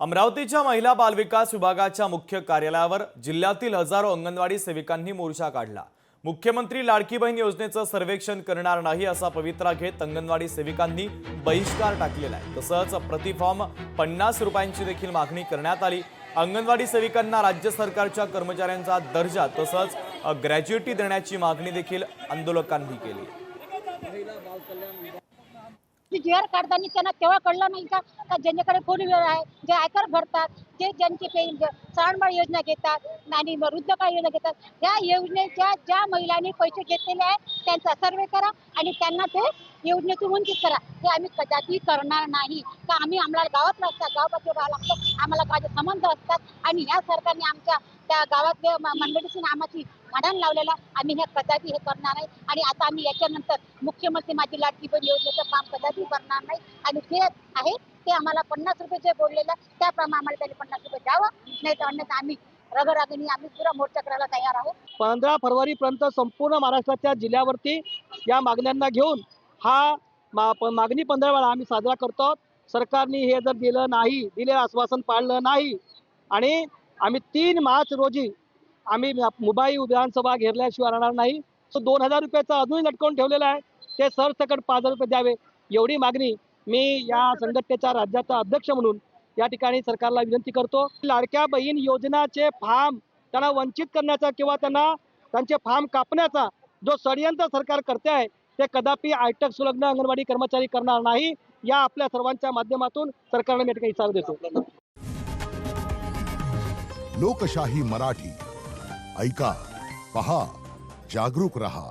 अमरावतीच्या महिला बालविकास विभागाच्या मुख्य कार्यालयावर जिल्ह्यातील हजारो अंगणवाडी सेविकांनी मोर्चा काढला। मुख्यमंत्री लाडकी बहीण योजनेचं सर्वेक्षण करणार नाही असा पवित्रा घेत अंगणवाडी सेविकांनी बहिष्कार टाकलेला आहे। तसंच प्रति फॉर्म 50 रुपयांची देखील मागणी करण्यात आली। अंगणवाडी सेविकांना राज्य सरकारच्या कर्मचाऱ्यांचा दर्जा तसंच ग्रॅज्युइटी देण्याची मागणी देखील आंदोलकांनी केली। जीआर काढताना त्यांना तेव्हा कळलं नाही का ज्यांच्याकडे फोर व्हीलर आहे, जे आयकर भरतात, जे ज्यांची सहानबाळ योजना घेतात आणि वृद्धकाळ योजना घेतात, या योजनेच्या ज्या महिलांनी पैसे घेतलेले आहेत त्यांचा सर्वे करा आणि त्यांना ते योजनेतून वंचित करा। हे आम्ही कदापि करणार नाही का आम्ही आम्हाला गावात असतात, गावापासून राहावं लागतं, आम्हाला गावाचे संबंध असतात आणि या सरकारने आमच्या त्या गावातल्या मंडळीशी आम्हाची भांडण लावलेला आम्ही हे कदापि हे करणार नाही। आणि आता आम्ही याच्यानंतर मुख्यमंत्री माझी लाडकी बहीण योजनेचं काम कदापि करणार नाही आणि ते आहे ते आम्हाला 50 रुपये जे बोललेलं त्याप्रमाणे आम्हाला त्यांनी 50 रुपये द्यावं, नाही तर अन्यथा आम्ही रगरागीने आम्ही पुरा मोर्चा करायला तयार आहोत। 15 फरवरीपर्यंत संपूर्ण महाराष्ट्राच्या जिल्ह्यावरती या मागण्यांना घेऊन हा मागणी 15 वेळा आम्ही साजरा करतो। सरकारने हे जर दिलं नाही, दिले आश्वासन पाळलं नाही आणि आम्ही 3 मार्च रोजी आम्ही मुंबई विधानसभा घेरल्याशिवाय राहणार नाही। 2000 रुपयाचा अजूनही लटकवून ठेवलेला आहे, ते सरसकट 5000 रुपये द्यावे एवढी मागणी मी या संघटनेच्या राज्याचा अध्यक्ष म्हणून या ठिकाणी सरकारला विनंती करतो। लाडक्या बहीण योजनाचे फॉर्म त्यांना वंचित करण्याचा किंवा त्यांचे फॉर्म कापण्याचा जो षडयंत्र सरकार करते आहे ते कदापि आयटक संलग्न अंगणवाडी कर्मचारी करणार नाही। या आपल्या सर्वांच्या माध्यमातून सरकारने मी ठिकाणी इशारा देतो। लोकशाही मराठी ऐका, पहा, जागरूक रहा।